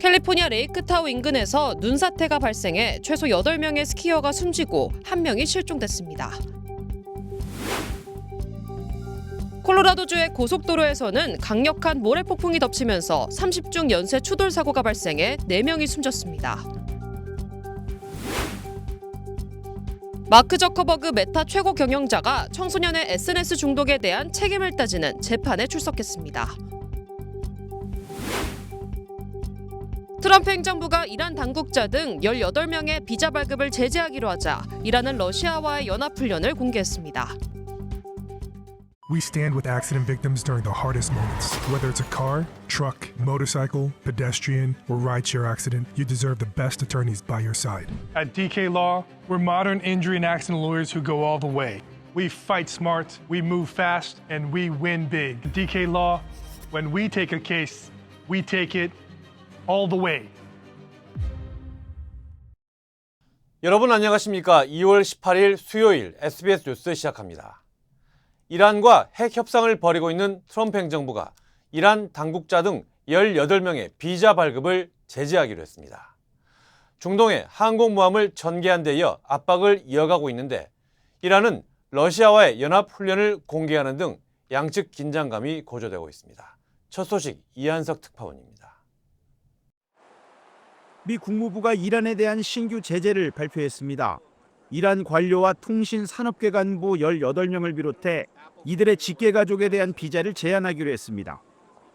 캘리포니아 레이크타우 인근에서 눈사태가 발생해 최소 8명의 스키어가 숨지고 1명이 실종됐습니다. 콜로라도주의 고속도로에서는 강력한 모래폭풍이 덮치면서 30중 연쇄 추돌 사고가 발생해 4명이 숨졌습니다. 마크 저커버그 메타 최고 경영자가 청소년의 SNS 중독에 대한 책임을 따지는 재판에 출석했습니다. 트럼프 행정부가 이란 당국자 등 18명의 비자 발급을 제재하기로 하자 이란은 러시아와의 연합훈련을 공개했습니다. We stand with accident victims during the hardest moments. Whether it's a car, truck, motorcycle, pedestrian, or rideshare accident, you deserve the best attorneys by your side. At DK Law, we're modern injury and accident lawyers who go all the way. We fight smart, we move fast, and we win big. At DK Law, when we take a case, we take it all the way. 여러분 안녕하십니까? 2월 18일 수요일 SBS 뉴스 시작합니다. 이란과 핵 협상을 벌이고 있는 트럼프 행정부가 이란 당국자 등 18명의 비자 발급을 제재하기로 했습니다. 중동에 항공모함을 전개한 데 이어 압박을 이어가고 있는데 이란은 러시아와의 연합훈련을 공개하는 등 양측 긴장감이 고조되고 있습니다. 첫 소식 이한석 특파원입니다. 미 국무부가 이란에 대한 신규 제재를 발표했습니다. 이란 관료와 통신 산업계 간부 18명을 비롯해 이들의 직계가족에 대한 비자를 제한하기로 했습니다.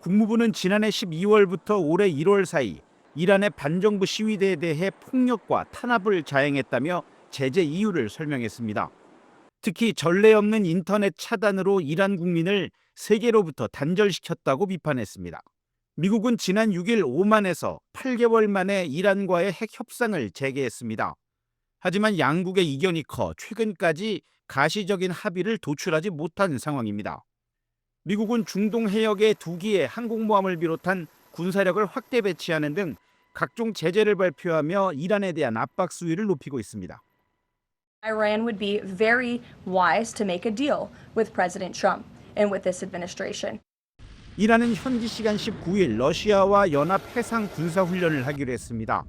국무부는 지난해 12월부터 올해 1월 사이 이란의 반정부 시위대에 대해 폭력과 탄압을 자행했다며 제재 이유를 설명했습니다. 특히 전례 없는 인터넷 차단으로 이란 국민을 세계로부터 단절시켰다고 비판했습니다. 미국은 지난 6일 오만에서 8개월 만에 이란과의 핵 협상을 재개했습니다. 하지만 양국의 이견이 커 최근까지 가시적인 합의를 도출하지 못한 상황입니다. 미국은 중동 해역에 2기의 항공모함을 비롯한 군사력을 확대 배치하는 등 각종 제재를 발표하며 이란에 대한 압박 수위를 높이고 있습니다. Iran would be very wise to make a deal with President Trump and with this administration. 이란은 현지 시간 19일 러시아와 연합 해상 군사 훈련을 하기로 했습니다.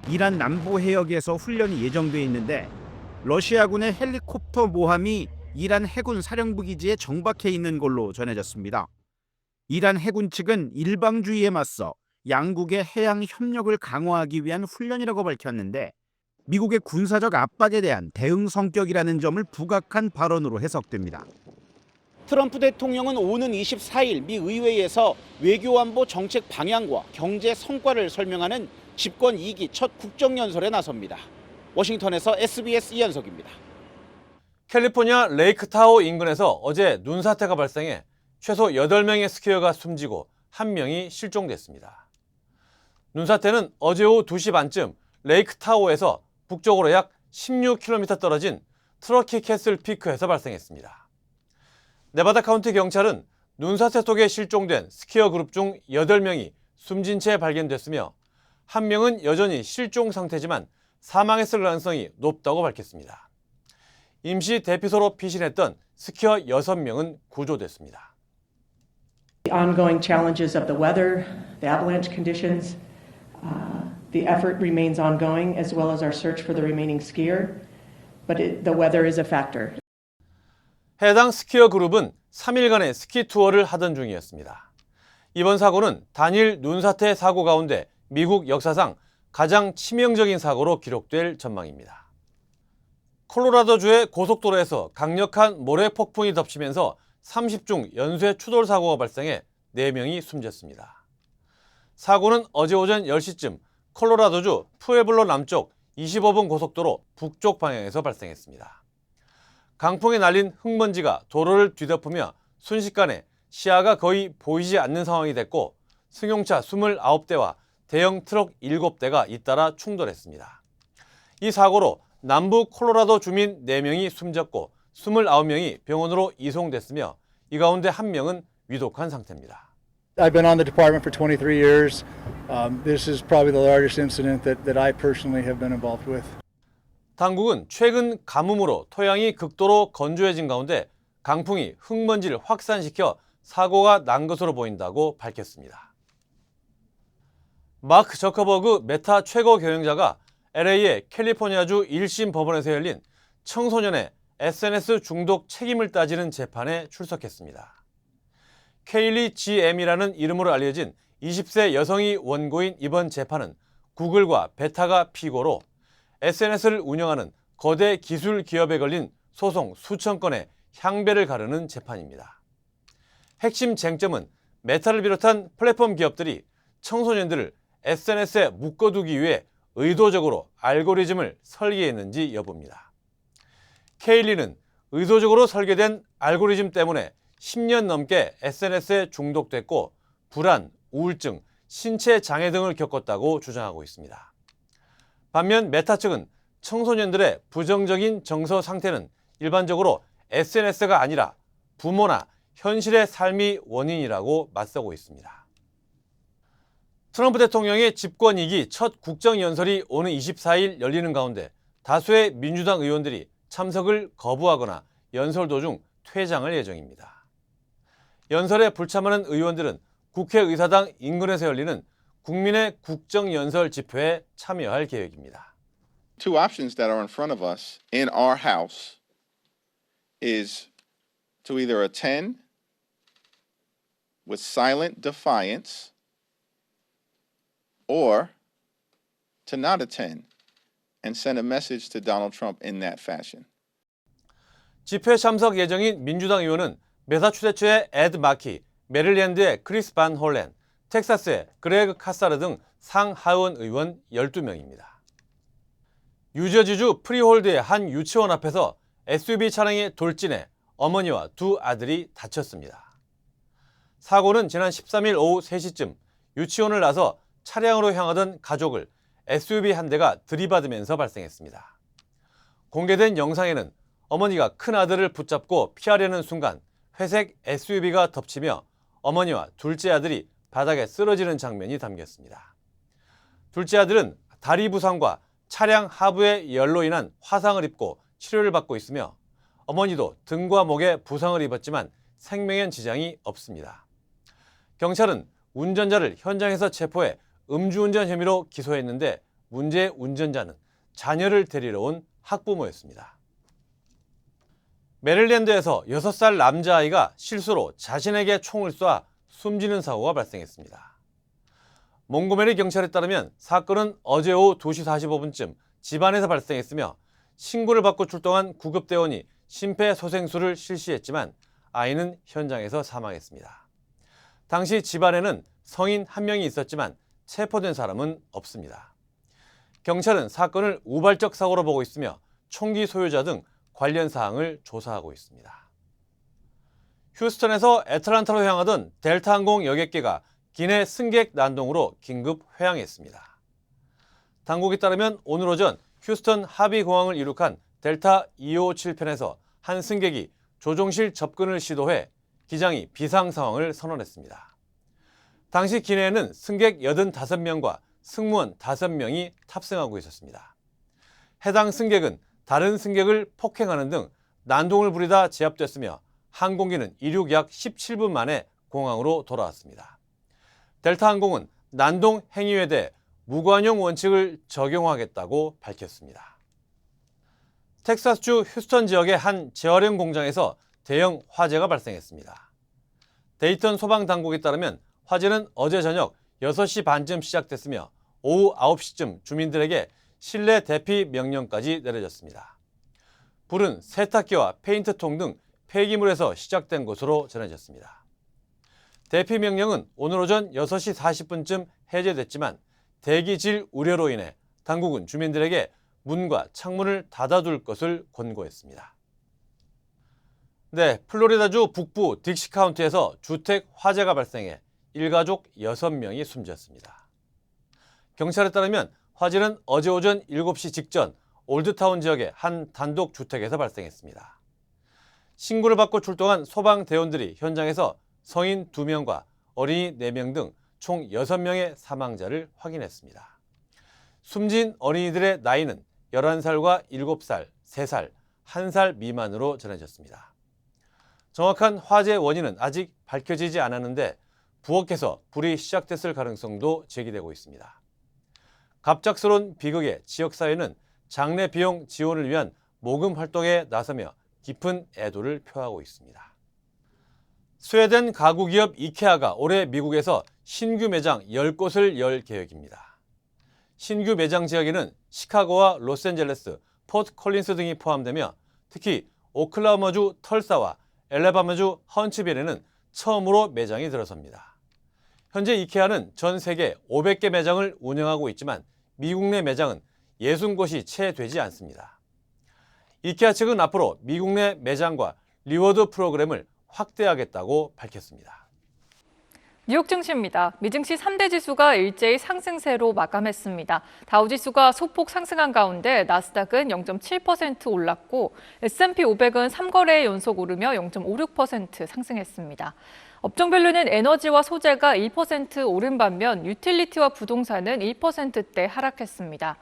이란 남부 해역에서 훈련이 예정돼 있는데 러시아군의 헬리콥터 모함이 이란 해군 사령부 기지에 정박해 있는 걸로 전해졌습니다. 이란 해군 측은 일방주의에 맞서 양국의 해양 협력을 강화하기 위한 훈련이라고 밝혔는데 미국의 군사적 압박에 대한 대응 성격이라는 점을 부각한 발언으로 해석됩니다. 트럼프 대통령은 오는 24일 미 의회에서 외교안보 정책 방향과 경제 성과를 설명하는 집권 2기 첫 국정연설에 나섭니다. 워싱턴에서 SBS 이한석입니다. 캘리포니아 레이크타우 인근에서 어제 눈사태가 발생해 최소 8명의 스키어가 숨지고 1명이 실종됐습니다. 눈사태는 어제 오후 2시 반쯤 레이크타우에서 북쪽으로 약 16km 떨어진 트러키 캐슬 피크에서 발생했습니다. 네바다 카운티 경찰은 눈사태 속에 실종된 스키어 그룹 중 8명이 숨진 채 발견됐으며 1명은 여전히 실종 상태지만 사망했을 가능성이 높다고 밝혔습니다. 임시 대피소로 피신했던 스키어 6명은 구조됐습니다. The ongoing challenges of the weather, the avalanche conditions, the effort remains ongoing as well as our search for the remaining skier, but the weather is a factor. 해당 스키어 그룹은 3일간의 스키 투어를 하던 중이었습니다. 이번 사고는 단일 눈사태 사고 가운데 미국 역사상 가장 치명적인 사고로 기록될 전망입니다. 콜로라도주의 고속도로에서 강력한 모래 폭풍이 덮치면서 30중 연쇄 추돌 사고가 발생해 4명이 숨졌습니다. 사고는 어제 오전 10시쯤 콜로라도주 푸에블로 남쪽 25번 고속도로 북쪽 방향에서 발생했습니다. 강풍에 날린 흙먼지가 도로를 뒤덮으며 순식간에 시야가 거의 보이지 않는 상황이 됐고 승용차 29대와 대형 트럭 7대가 잇따라 충돌했습니다. 이 사고로 남부 콜로라도 주민 4명이 숨졌고 29명이 병원으로 이송됐으며 이 가운데 1명은 위독한 상태입니다. I've been on the department for 23 years. This is probably the largest incident that I personally have been involved with. 당국은 최근 가뭄으로 토양이 극도로 건조해진 가운데 강풍이 흙먼지를 확산시켜 사고가 난 것으로 보인다고 밝혔습니다. 마크 저커버그 메타 최고 경영자가 LA의 캘리포니아주 1심 법원에서 열린 청소년의 SNS 중독 책임을 따지는 재판에 출석했습니다. 케일리 GM이라는 이름으로 알려진 20세 여성이 원고인 이번 재판은 구글과 베타가 피고로 SNS를 운영하는 거대 기술 기업에 걸린 소송 수천 건의 향배를 가르는 재판입니다. 핵심 쟁점은 메타를 비롯한 플랫폼 기업들이 청소년들을 SNS에 묶어두기 위해 의도적으로 알고리즘을 설계했는지 여부입니다. 케일리는 의도적으로 설계된 알고리즘 때문에 10년 넘게 SNS에 중독됐고 불안, 우울증, 신체 장애 등을 겪었다고 주장하고 있습니다. 반면 메타 측은 청소년들의 부정적인 정서 상태는 일반적으로 SNS가 아니라 부모나 현실의 삶이 원인이라고 맞서고 있습니다. 트럼프 대통령의 집권 2기 첫 국정연설이 오는 24일 열리는 가운데 다수의 민주당 의원들이 참석을 거부하거나 연설 도중 퇴장할 예정입니다. 연설에 불참하는 의원들은 국회의사당 인근에서 열리는 국민의 국정연설 집회에 참여할 계획입니다. Two options that are in front of us in our House is to either attend with silent defiance or to not attend and send a message to Donald Trump in that fashion. 집회 참석 예정인 민주당 의원은 매사추세츠의 에드 마키, 메릴랜드의 크리스 반 홀렌, 텍사스의 그레그 카사르 등 상하원 의원 12명입니다. 뉴저지주 프리홀드의 한 유치원 앞에서 SUV 차량이 돌진해 어머니와 두 아들이 다쳤습니다. 사고는 지난 13일 오후 3시쯤 유치원을 나서 차량으로 향하던 가족을 SUV 한 대가 들이받으면서 발생했습니다. 공개된 영상에는 어머니가 큰 아들을 붙잡고 피하려는 순간 회색 SUV가 덮치며 어머니와 둘째 아들이 바닥에 쓰러지는 장면이 담겼습니다. 둘째 아들은 다리 부상과 차량 하부의 열로 인한 화상을 입고 치료를 받고 있으며 어머니도 등과 목에 부상을 입었지만 생명엔 지장이 없습니다. 경찰은 운전자를 현장에서 체포해 음주운전 혐의로 기소했는데 문제의 운전자는 자녀를 데리러 온 학부모였습니다. 메릴랜드에서 6살 남자아이가 실수로 자신에게 총을 쏴 숨지는 사고가 발생했습니다. 몽고메리 경찰에 따르면 사건은 어제 오후 2시 45분쯤 집안에서 발생했으며 신고를 받고 출동한 구급대원이 심폐소생술을 실시했지만 아이는 현장에서 사망했습니다. 당시 집안에는 성인 1명이 있었지만 체포된 사람은 없습니다. 경찰은 사건을 우발적 사고로 보고 있으며 총기 소유자 등 관련 사항을 조사하고 있습니다. 휴스턴에서 애틀란타로 향하던 델타 항공 여객기가 기내 승객 난동으로 긴급 회항했습니다. 당국에 따르면 오늘 오전 휴스턴 하비 공항을 이륙한 델타 257편에서 한 승객이 조종실 접근을 시도해 기장이 비상 상황을 선언했습니다. 당시 기내에는 승객 85명과 승무원 5명이 탑승하고 있었습니다. 해당 승객은 다른 승객을 폭행하는 등 난동을 부리다 제압됐으며 항공기는 이륙 약 17분 만에 공항으로 돌아왔습니다. 델타 항공은 난동 행위에 대해 무관용 원칙을 적용하겠다고 밝혔습니다. 텍사스주 휴스턴 지역의 한 재활용 공장에서 대형 화재가 발생했습니다. 데이턴 소방당국에 따르면 화재는 어제 저녁 6시 반쯤 시작됐으며 오후 9시쯤 주민들에게 실내 대피 명령까지 내려졌습니다. 불은 세탁기와 페인트통 등 폐기물에서 시작된 것으로 전해졌습니다. 대피 명령은 오늘 오전 6시 40분쯤 해제됐지만 대기질 우려로 인해 당국은 주민들에게 문과 창문을 닫아둘 것을 권고했습니다. 네, 플로리다주 북부 딕시 카운티에서 주택 화재가 발생해 일가족 6명이 숨졌습니다. 경찰에 따르면 화재는 어제 오전 7시 직전 올드타운 지역의 한 단독 주택에서 발생했습니다. 신고를 받고 출동한 소방대원들이 현장에서 성인 2명과 어린이 4명 등 총 6명의 사망자를 확인했습니다. 숨진 어린이들의 나이는 11살과 7살, 3살, 1살 미만으로 전해졌습니다. 정확한 화재 원인은 아직 밝혀지지 않았는데 부엌에서 불이 시작됐을 가능성도 제기되고 있습니다. 갑작스러운 비극에 지역사회는 장례 비용 지원을 위한 모금 활동에 나서며 깊은 애도를 표하고 있습니다. 스웨덴 가구 기업 이케아가 올해 미국에서 신규 매장 10곳을 열 계획입니다. 신규 매장 지역에는 시카고와 로스앤젤레스, 포트 콜린스 등이 포함되며 특히 오클라호마주 털사와 엘레바마주 헌츠빌에는 처음으로 매장이 들어섭니다. 현재 이케아는 전 세계 500개 매장을 운영하고 있지만 미국 내 매장은 60곳이 채 되지 않습니다. 이케아 측은 앞으로 미국 내 매장과 리워드 프로그램을 확대하겠다고 밝혔습니다. 뉴욕 증시입니다. 미증시 3대 지수가 일제히 상승세로 마감했습니다. 다우지수가 소폭 상승한 가운데 나스닥은 0.7% 올랐고 S&P 500은 3거래일 연속 오르며 0.56% 상승했습니다. 업종별로는 에너지와 소재가 1% 오른 반면 유틸리티와 부동산은 1%대 하락했습니다.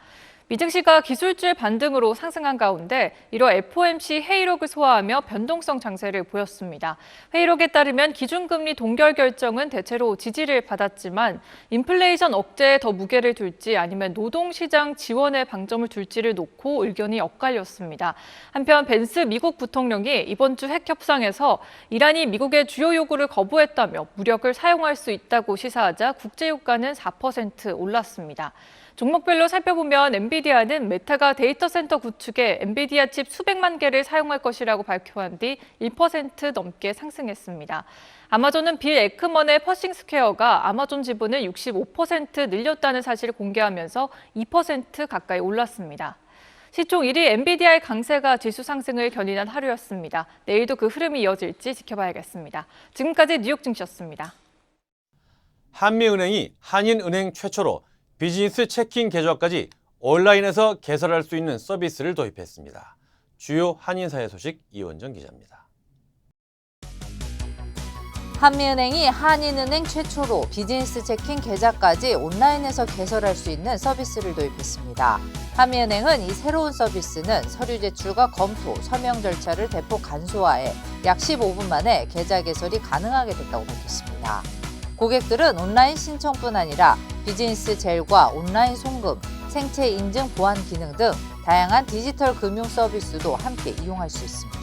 미증시가 기술주의 반등으로 상승한 가운데 이로 FOMC 회의록을 소화하며 변동성 장세를 보였습니다. 회의록에 따르면 기준금리 동결 결정은 대체로 지지를 받았지만 인플레이션 억제에 더 무게를 둘지 아니면 노동시장 지원에 방점을 둘지를 놓고 의견이 엇갈렸습니다. 한편 벤스 미국 부통령이 이번 주 핵 협상에서 이란이 미국의 주요 요구를 거부했다며 무력을 사용할 수 있다고 시사하자 국제유가는 4% 올랐습니다. 종목별로 살펴보면 엔비디아는 메타가 데이터 센터 구축에 엔비디아 칩 수백만 개를 사용할 것이라고 발표한 뒤 1% 넘게 상승했습니다. 아마존은 빌 에크먼의 퍼싱 스퀘어가 아마존 지분을 65% 늘렸다는 사실을 공개하면서 2% 가까이 올랐습니다. 시총 1위 엔비디아의 강세가 지수 상승을 견인한 하루였습니다. 내일도 그 흐름이 이어질지 지켜봐야겠습니다. 지금까지 뉴욕 증시였습니다. 한미은행이 한인은행 최초로 비즈니스 체킹 계좌까지 온라인에서 개설할 수 있는 서비스를 도입했습니다. 주요 한인사회 소식 이원정 기자입니다. 한미은행이 한인은행 최초로 비즈니스 체킹 계좌까지 온라인에서 개설할 수 있는 서비스를 도입했습니다. 한미은행은 이 새로운 서비스는 서류 제출과 검토, 서명 절차를 대폭 간소화해 약 15분 만에 계좌 개설이 가능하게 됐다고 밝혔습니다. 고객들은 온라인 신청뿐 아니라 비즈니스 젤과 온라인 송금, 생체 인증 보안 기능 등 다양한 디지털 금융 서비스도 함께 이용할 수 있습니다.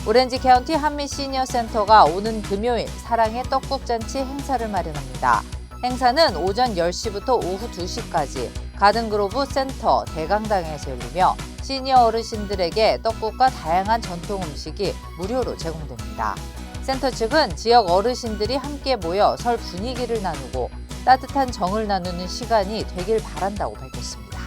오렌지 카운티 한미 시니어 센터가 오는 금요일 사랑의 떡국잔치 행사를 마련합니다. 행사는 오전 10시부터 오후 2시까지 가든그로브 센터 대강당에서 열리며 시니어 어르신들에게 떡국과 다양한 전통 음식이 무료로 제공됩니다. 센터 측은 지역 어르신들이 함께 모여 설 분위기를 나누고 따뜻한 정을 나누는 시간이 되길 바란다고 밝혔습니다.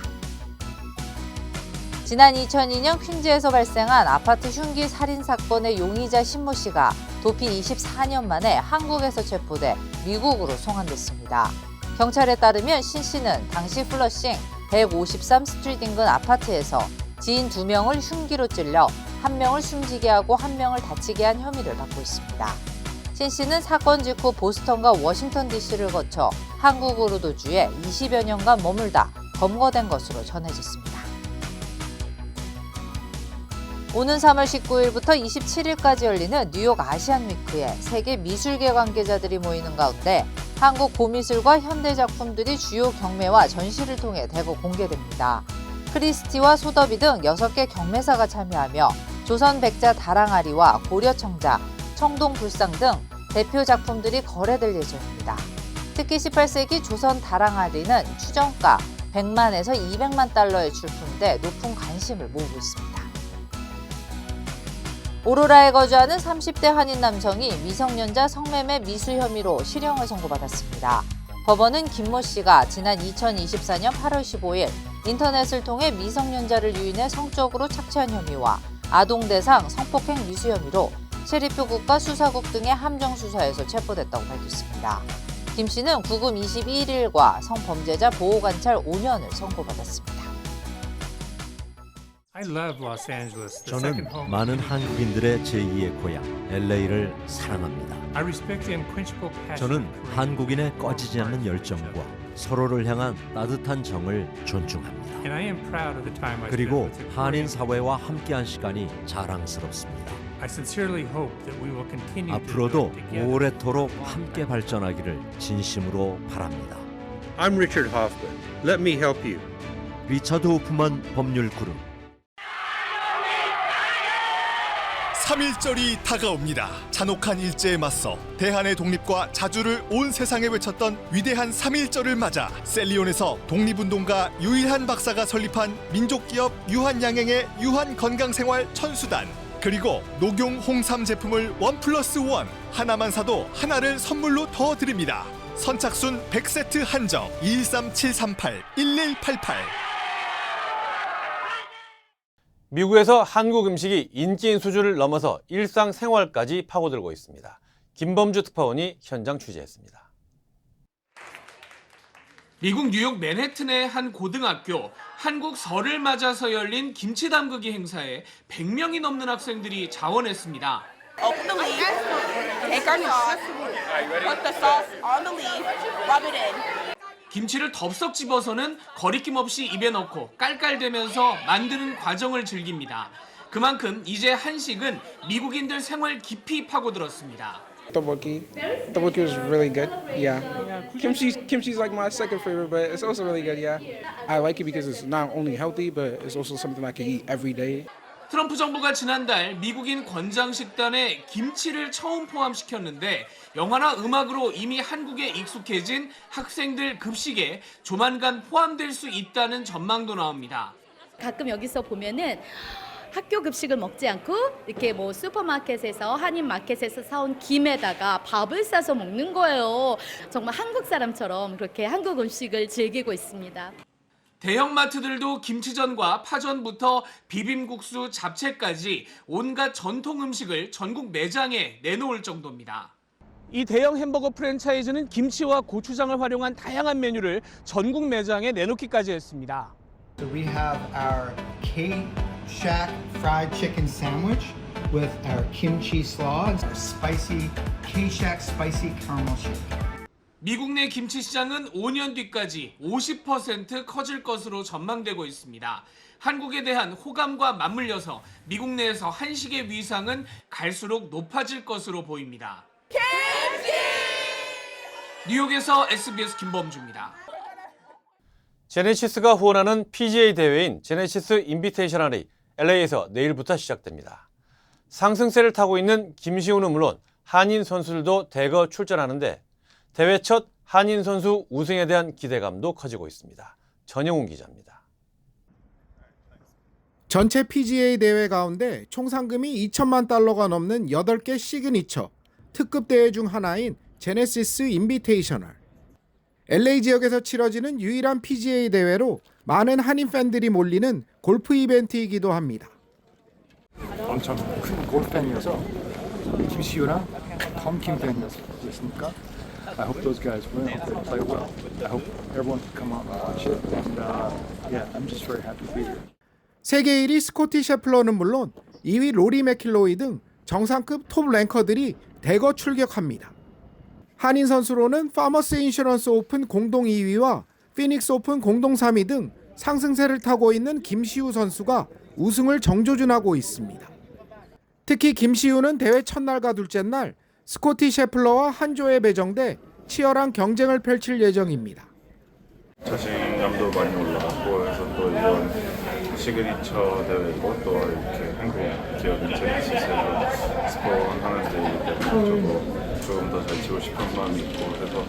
지난 2002년 퀸즈에서 발생한 아파트 흉기 살인 사건의 용의자 신모 씨가 도피 24년 만에 한국에서 체포돼 미국으로 송환됐습니다. 경찰에 따르면 신 씨는 당시 플러싱 153 스트리트 인근 아파트에서 지인 2명을 흉기로 찔러 1명을 숨지게 하고 1명을 다치게 한 혐의를 받고 있습니다. 신 씨는 사건 직후 보스턴과 워싱턴 DC를 거쳐 한국으로 도주해 20여 년간 머물다 검거된 것으로 전해졌습니다. 오는 3월 19일부터 27일까지 열리는 뉴욕 아시안 위크에 세계 미술계 관계자들이 모이는 가운데 한국 고미술과 현대작품들이 주요 경매와 전시를 통해 대거 공개됩니다. 크리스티와 소더비 등 6개 경매사가 참여하며 조선 백자 다랑아리와 고려청자, 청동불상 등 대표 작품들이 거래될 예정입니다. 특히 18세기 조선 다랑아리는 추정가 100만에서 200만 달러에 출품돼 높은 관심을 모으고 있습니다. 오로라에 거주하는 30대 한인 남성이 미성년자 성매매 미수 혐의로 실형을 선고받았습니다. 법원은 김모 씨가 지난 2024년 8월 15일 인터넷을 통해 미성년자를 유인해 성적으로 착취한 혐의와 아동대상 성폭행 미수 혐의로 시리프 국가수사국 등의 함정수사에서 체포됐다고 밝혔습니다. 김 씨는 구금 21일과 성범죄자 보호관찰 5년을 선고받았습니다. 저는 많은 한국인들의 제2의 고향 LA를 사랑합니다. 저는 한국인의 꺼지지 않는 열정과 서로를 향한 따뜻한 정을 존중합니다. 그리고 한인 사회와 함께한 시간이 자랑스럽습니다. 앞으로도 오래도록 함께 발전하기를 진심으로 바랍니다. I'm Richard Hoffman. Let me help you. 리처드 호프만 법률 그룹. 3.1절이 다가옵니다. 잔혹한 일제에 맞서 대한의 독립과 자주를 온 세상에 외쳤던 위대한 3.1절을 맞아 셀리온에서 독립운동가 유일한 박사가 설립한 민족기업 유한양행의 유한건강생활 천수단, 그리고 녹용 홍삼 제품을 1+1 하나만 사도 하나를 선물로 더 드립니다. 선착순 100세트 한정 213-738-1188. 미국에서 한국 음식이 인기인 수준을 넘어서 일상생활까지 파고들고 있습니다. 김범주 특파원이 현장 취재했습니다. 미국 뉴욕 맨해튼의 한 고등학교, 한국 설을 맞아서 열린 김치 담그기 행사에 100명이 넘는 학생들이 자원했습니다. Open the leaf, take our sauce, put the sauce on the leaf, rub it in. 김치를 덥석 집어서는 거리낌 없이 입에 넣고 깔깔대면서 만드는 과정을 즐깁니다. 그만큼 이제 한식은 미국인들 생활 깊이 파고들었습니다. Tteokbokki was really good. Yeah. Kimchi's like my second favorite, but it's also really good. Yeah. I like it because it's not only healthy, but it's also something I can eat every day. 트럼프 정부가 지난달 미국인 권장 식단에 김치를 처음 포함시켰는데 영화나 음악으로 이미 한국에 익숙해진 학생들 급식에 조만간 포함될 수 있다는 전망도 나옵니다. 가끔 여기서 보면은 학교 급식을 먹지 않고 이렇게 뭐 슈퍼마켓에서 한인마켓에서 사온 김에다가 밥을 싸서 먹는 거예요. 정말 한국 사람처럼 그렇게 한국 음식을 즐기고 있습니다. 대형마트들도 김치전과 파전부터 비빔국수, 잡채까지 온갖 전통 음식을 전국 매장에 내놓을 정도입니다. 이 대형 햄버거 프랜차이즈는 김치와 고추장을 활용한 다양한 메뉴를 전국 매장에 내놓기까지 했습니다. So we have our K-Shack fried chicken sandwich with our kimchi slaw, our spicy K-Shack spicy caramel shake. 미국 내 김치 시장은 5년 뒤까지 50% 커질 것으로 전망되고 있습니다. 한국에 대한 호감과 맞물려서 미국 내에서 한식의 위상은 갈수록 높아질 것으로 보입니다. 뉴욕에서 SBS 김범주입니다. 제네시스가 후원하는 PGA 대회인 제네시스 인비테이셔널이 LA에서 내일부터 시작됩니다. 상승세를 타고 있는 김시우는 물론 한인 선수들도 대거 출전하는데 대회 첫 한인 선수 우승에 대한 기대감도 커지고 있습니다. 전영훈 기자입니다. 전체 PGA 대회 가운데 총 상금이 2천만 달러가 넘는 8개 시그니처 특급 대회 중 하나인 제네시스 인비테이셔널. LA 지역에서 치러지는 유일한 PGA 대회로 많은 한인 팬들이 몰리는 골프 이벤트이기도 합니다. 엄청 큰 골프 팬이어서 김시우랑 톰킴 팬이었으니까 I hope those guys win. I hope they play well. I hope everyone can come out and watch it. And yeah, I'm just very happy to be here. 세계 1위 스코티 셰플러는 물론 2위 로리 맥킬로이 등 정상급 톱 랭커들이 대거 출격합니다. 한인 선수로는 파머스 인슈런스 오픈 공동 2위와 피닉스 오픈 공동 3위 등 상승세를 타고 있는 김시우 선수가 우승을 정조준하고 있습니다. 특히 김시우는 대회 첫날과 둘째 날 스코티 셰플러와 한 조에 배정돼 치열한 경쟁을 펼칠 예정입니다. 자신감도 많이 올라갔고 해서 또 이번 시그니처 대회고 또 이렇게 한국 기업인 제네시스에서 스폰하는 데이기 때문에 조금 더 잘 치고 싶은 마음이 있고 해서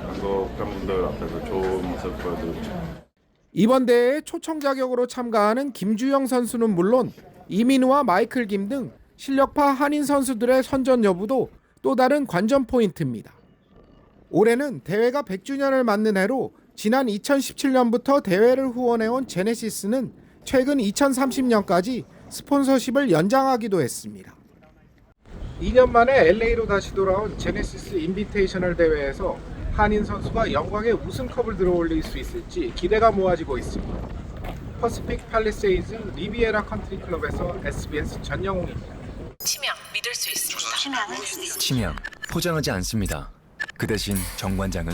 한국 팬분들 앞에서 좋은 모습 보여드리죠. 이번 대회에 초청 자격으로 참가하는 김주영 선수는 물론 이민우와 마이클 김 등 실력파 한인 선수들의 선전 여부도 또 다른 관전 포인트입니다. 올해는 대회가 100주년을 맞는 해로 지난 2017년부터 대회를 후원해온 제네시스는 최근 2030년까지 스폰서십을 연장하기도 했습니다. 2년 만에 LA로 다시 돌아온 제네시스 인비테이셔널 대회에서 한인 선수가 영광의 우승컵을 들어올릴 수 있을지 기대가 모아지고 있습니다. 퍼시픽 팔리세이즈 리비에라 컨트리 클럽에서 SBS 전영웅입니다. 치명 믿을 수 있습니다. 치명 포장하지 않습니다. 그 대신 정관장은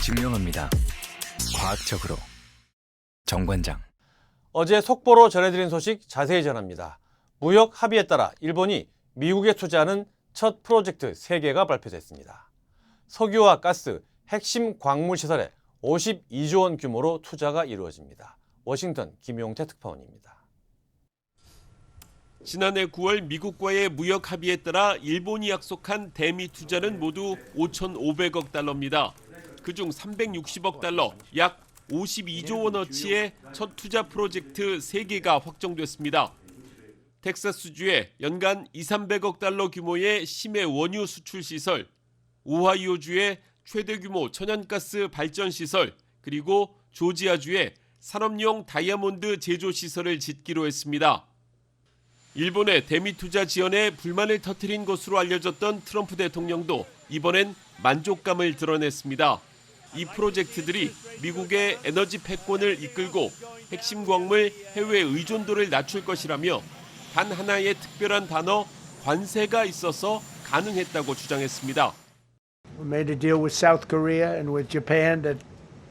증명합니다. 과학적으로 정관장. 어제 속보로 전해드린 소식 자세히 전합니다. 무역 합의에 따라 일본이 미국에 투자하는 첫 프로젝트 3개가 발표됐습니다. 석유와 가스, 핵심 광물 시설에 52조 원 규모로 투자가 이루어집니다. 워싱턴 김용태 특파원입니다. 지난해 9월 미국과의 무역 합의에 따라 일본이 약속한 대미 투자는 모두 5,500억 달러입니다. 그중 360억 달러, 약 52조 원어치의 첫 투자 프로젝트 3개가 확정됐습니다. 텍사스주에 연간 200~300억 달러 규모의 심해 원유 수출 시설, 오하이오주의 최대 규모 천연가스 발전 시설, 그리고 조지아주의 산업용 다이아몬드 제조 시설을 짓기로 했습니다. 일본의 대미 투자 지원에 불만을 터뜨린 것으로 알려졌던 트럼프 대통령도 이번엔 만족감을 드러냈습니다. 이 프로젝트들이 미국의 에너지 패권을 이끌고 핵심 광물 해외 의존도를 낮출 것이라며 단 하나의 특별한 단어 관세가 있어서 가능했다고 주장했습니다. We made a deal with South Korea and with Japan that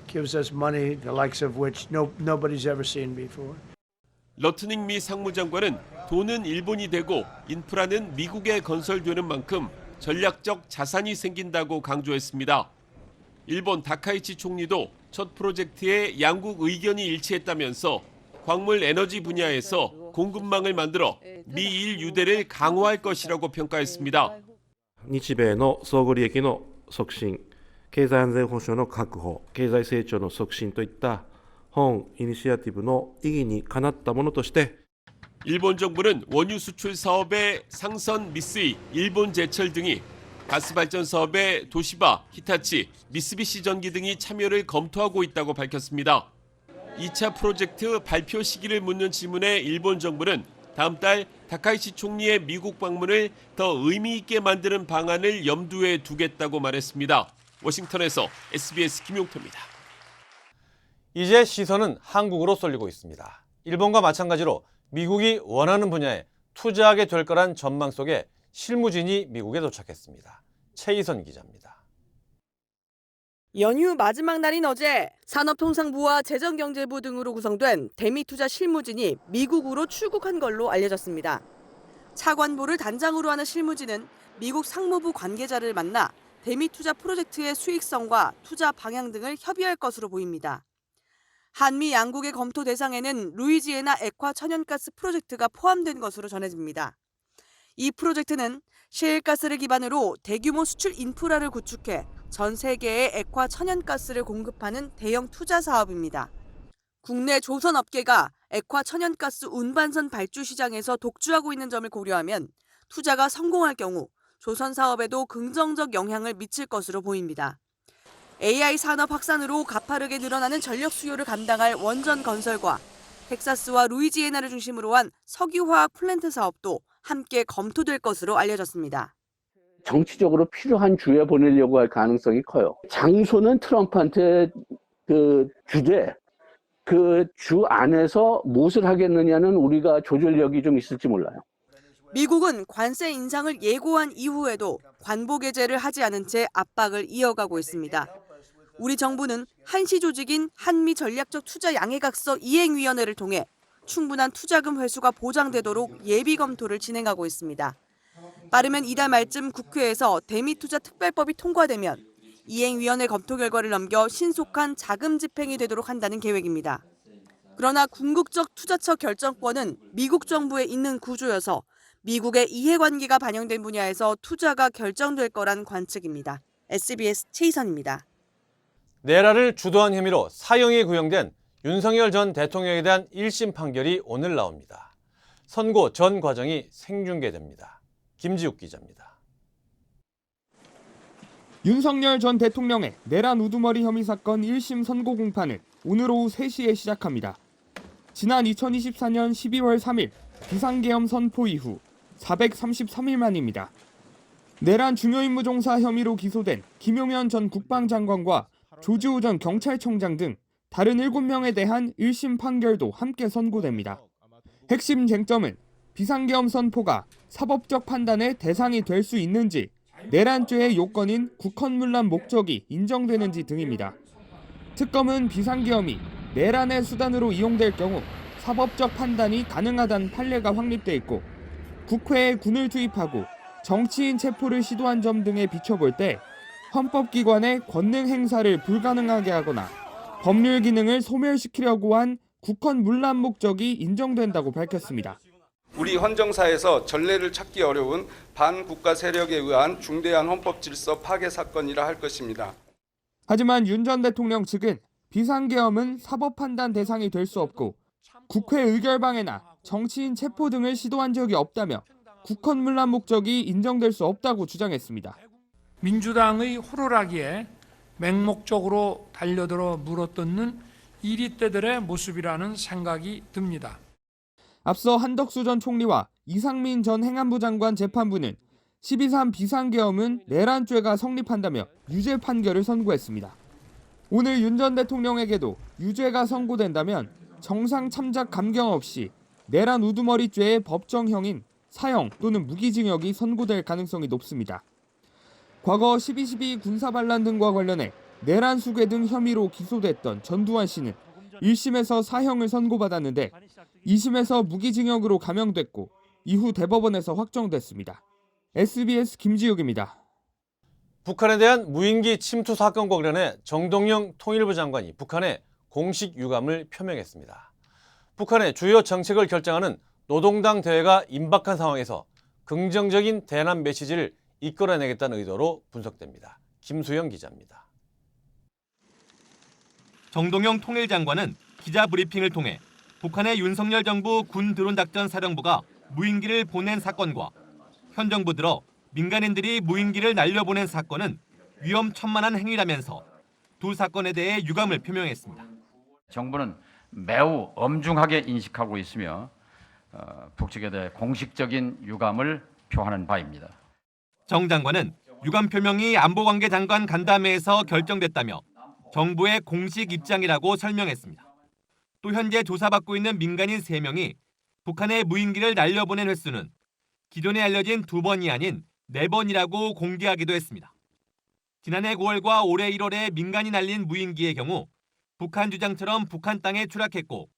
gives us money the likes of which nobody's ever seen before. 러트닝 미 상무장관은 돈은 일본이 되고 인프라는 미국에 건설되는 만큼 전략적 자산이 생긴다고 강조했습니다. 일본 다카이치 총리도 첫 프로젝트에 양국 의견이 일치했다면서 광물 에너지 분야에서 공급망을 만들어 미일 유대를 강화할 것이라고 평가했습니다. 日米の相互利益の促進、経済安全保障の確保、経済成長の促進といった本イニシアティブの意義にかなったものとして 일본 정부는 원유 수출 사업의 상선 미쓰이, 일본 제철 등이 가스 발전 사업에 도시바, 히타치, 미쓰비시 전기 등이 참여를 검토하고 있다고 밝혔습니다. 2차 프로젝트 발표 시기를 묻는 질문에 일본 정부는 다음 달 다카이치 총리의 미국 방문을 더 의미 있게 만드는 방안을 염두에 두겠다고 말했습니다. 워싱턴에서 SBS 김용태입니다. 이제 시선은 한국으로 쏠리고 있습니다. 일본과 마찬가지로 미국이 원하는 분야에 투자하게 될 거란 전망 속에 실무진이 미국에 도착했습니다. 최희선 기자입니다. 연휴 마지막 날인 어제 산업통상부와 재정경제부 등으로 구성된 대미투자 실무진이 미국으로 출국한 걸로 알려졌습니다. 차관보를 단장으로 하는 실무진은 미국 상무부 관계자를 만나 대미투자 프로젝트의 수익성과 투자 방향 등을 협의할 것으로 보입니다. 한미 양국의 검토 대상에는 루이지애나 액화 천연가스 프로젝트가 포함된 것으로 전해집니다. 이 프로젝트는 셰일가스를 기반으로 대규모 수출 인프라를 구축해 전 세계에 액화 천연가스를 공급하는 대형 투자 사업입니다. 국내 조선업계가 액화 천연가스 운반선 발주 시장에서 독주하고 있는 점을 고려하면 투자가 성공할 경우 조선 사업에도 긍정적 영향을 미칠 것으로 보입니다. AI 산업 확산으로 가파르게 늘어나는 전력 수요를 감당할 원전 건설과 텍사스와 루이지애나를 중심으로 한 석유화학 플랜트 사업도 함께 검토될 것으로 알려졌습니다. 정치적으로 필요한 주에 보내려고 할 가능성이 커요. 장소는 트럼프한테 주되 그 주 안에서 무엇을 하겠느냐는 우리가 조절력이 좀 있을지 몰라요. 미국은 관세 인상을 예고한 이후에도 관보 개제를 하지 않은 채 압박을 이어가고 있습니다. 우리 정부는 한시 조직인 한미 전략적 투자 양해각서 이행위원회를 통해 충분한 투자금 회수가 보장되도록 예비 검토를 진행하고 있습니다. 빠르면 이달 말쯤 국회에서 대미투자 특별법이 통과되면 이행위원회 검토 결과를 넘겨 신속한 자금 집행이 되도록 한다는 계획입니다. 그러나 궁극적 투자처 결정권은 미국 정부에 있는 구조여서 미국의 이해관계가 반영된 분야에서 투자가 결정될 거란 관측입니다. SBS 최희선입니다. 내라를 주도한 혐의로 사형이 구형된 윤석열 전 대통령에 대한 1심 판결이 오늘 나옵니다. 선고 전 과정이 생중계됩니다. 김지욱 기자입니다. 윤석열 전 대통령의 내란 우두머리 혐의 사건 1심 선고 공판은 오늘 오후 3시에 시작합니다. 지난 2024년 12월 3일 비상계엄 선포 이후 433일 만입니다. 내란 중요임무 종사 혐의로 기소된 김용현 전 국방장관과 조지호 전 경찰청장 등 다른 7명에 대한 1심 판결도 함께 선고됩니다. 핵심 쟁점은 비상계엄 선포가 사법적 판단의 대상이 될 수 있는지, 내란죄의 요건인 국헌문란 목적이 인정되는지 등입니다. 특검은 비상계엄이 내란의 수단으로 이용될 경우 사법적 판단이 가능하다는 판례가 확립돼 있고 국회에 군을 투입하고 정치인 체포를 시도한 점 등에 비춰볼 때 헌법기관의 권능 행사를 불가능하게 하거나 법률 기능을 소멸시키려고 한 국헌 문란 목적이 인정된다고 밝혔습니다. 우리 헌정사에서 전례를 찾기 어려운 반국가 세력에 의한 중대한 헌법 질서 파괴 사건이라 할 것입니다. 하지만 윤 전 대통령 측은 비상계엄은 사법 판단 대상이 될 수 없고 국회 의결방해나 정치인 체포 등을 시도한 적이 없다며 국헌 문란 목적이 인정될 수 없다고 주장했습니다. 민주당의 호루라기에 맹목적으로 달려들어 물어뜯는 이리떼들의 모습이라는 생각이 듭니다. 앞서 한덕수 전 총리와 이상민 전 행안부 장관 재판부는 12.3 비상계엄은 내란죄가 성립한다며 유죄 판결을 선고했습니다. 오늘 윤 전 대통령에게도 유죄가 선고된다면 정상 참작 감경 없이 내란 우두머리죄의 법정형인 사형 또는 무기징역이 선고될 가능성이 높습니다. 과거 12.12 군사반란 등과 관련해 내란 수괴 등 혐의로 기소됐던 전두환 씨는 1심에서 사형을 선고받았는데 2심에서 무기징역으로 감형됐고 이후 대법원에서 확정됐습니다. SBS 김지욱입니다. 북한에 대한 무인기 침투 사건과 관련해 정동영 통일부 장관이 북한에 공식 유감을 표명했습니다. 북한의 주요 정책을 결정하는 노동당 대회가 임박한 상황에서 긍정적인 대남 메시지를 이끌어내겠다는 의도로 분석됩니다. 김수영 기자입니다. 정동영 통일장관은 기자 브리핑을 통해 북한의 윤석열 정부 군 드론 작전 사령부가 무인기를 보낸 사건과 현 정부 들어 민간인들이 무인기를 날려보낸 사건은 위험천만한 행위라면서 두 사건에 대해 유감을 표명했습니다. 정부는 매우 엄중하게 인식하고 있으며 북측에 대해 공식적인 유감을 표하는 바입니다. 정 장관은 유감 표명이 안보관계 장관 간담회에서 결정됐다며 정부의 공식 입장이라고 설명했습니다. 또 현재 조사받고 있는 민간인 3명이 북한의 무인기를 날려보낸 횟수는 기존에 알려진 2번이 아닌 4번이라고 공개하기도 했습니다. 지난해 9월과 올해 1월에 민간이 날린 무인기의 경우 북한 주장처럼 북한 땅에 추락했고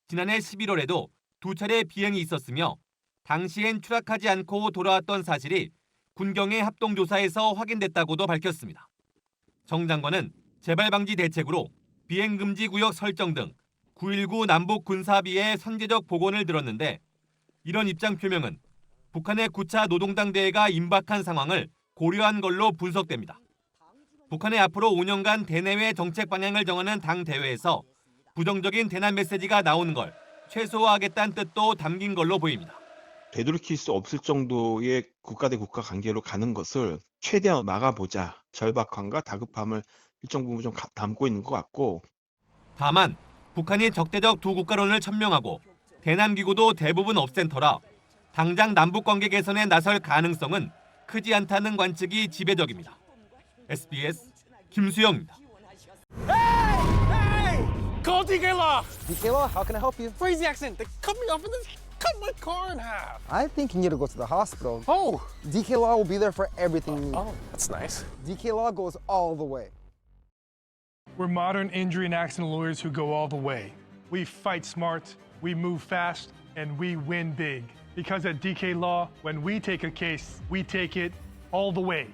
지난해 11월에도 2차례 비행이 있었으며 당시엔 추락하지 않고 돌아왔던 사실이 군경의 합동조사에서 확인됐다고도 밝혔습니다. 정 장관은 재발방지 대책으로 비행금지 구역 설정 등 9.19 남북 군사합의의 선제적 복원을 들었는데 이런 입장 표명은 북한의 9차 노동당 대회가 임박한 상황을 고려한 걸로 분석됩니다. 북한의 앞으로 5년간 대내외 정책 방향을 정하는 당 대회에서 부정적인 대남 메시지가 나오는 걸 최소화하겠다는 뜻도 담긴 걸로 보입니다. 되돌이킬 수 없을 정도의 국가 대 국가 관계로 가는 것을 최대한 막아보자. 절박함과 다급함을 일정 부분 좀 담고 있는 것 같고. 다만 북한이 적대적 두 국가론을 천명하고 대남기구도 대부분 없앤 터라 당장 남북관계 개선에 나설 가능성은 크지 않다는 관측이 지배적입니다. SBS 김수영입니다. Call DK Law. DK Law, how can I help you? Crazy accident. They cut me off and then cut my car in half. I think you need to go to the hospital. Oh. DK Law will be there for everything you need. Oh, that's nice. DK Law goes all the way. We're modern injury and accident lawyers who go all the way. We fight smart, we move fast, and we win big. Because at DK Law, when we take a case, we take it all the way.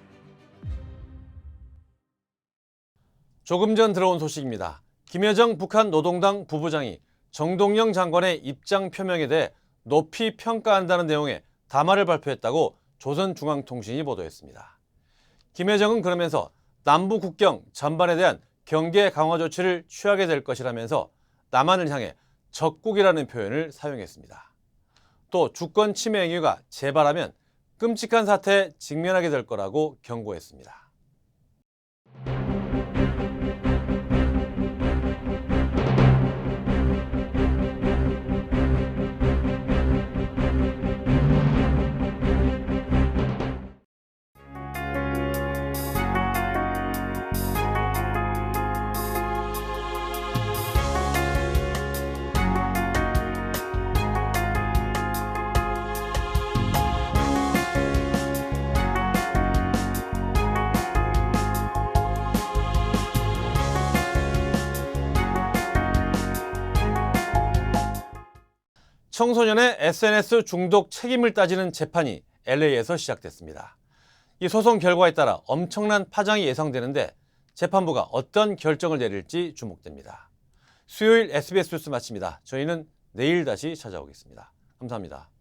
조금 전 들어온 소식입니다. 김여정 북한 노동당 부부장이 정동영 장관의 입장 표명에 대해 높이 평가한다는 내용의 담화를 발표했다고 조선중앙통신이 보도했습니다. 김여정은 그러면서 남북 국경 전반에 대한 경계 강화 조치를 취하게 될 것이라면서 남한을 향해 적국이라는 표현을 사용했습니다. 또 주권 침해 행위가 재발하면 끔찍한 사태에 직면하게 될 거라고 경고했습니다. 청소년의 SNS 중독 책임을 따지는 재판이 LA에서 시작됐습니다. 이 소송 결과에 따라 엄청난 파장이 예상되는데 재판부가 어떤 결정을 내릴지 주목됩니다. 수요일 SBS 뉴스 마칩니다. 저희는 내일 다시 찾아오겠습니다. 감사합니다.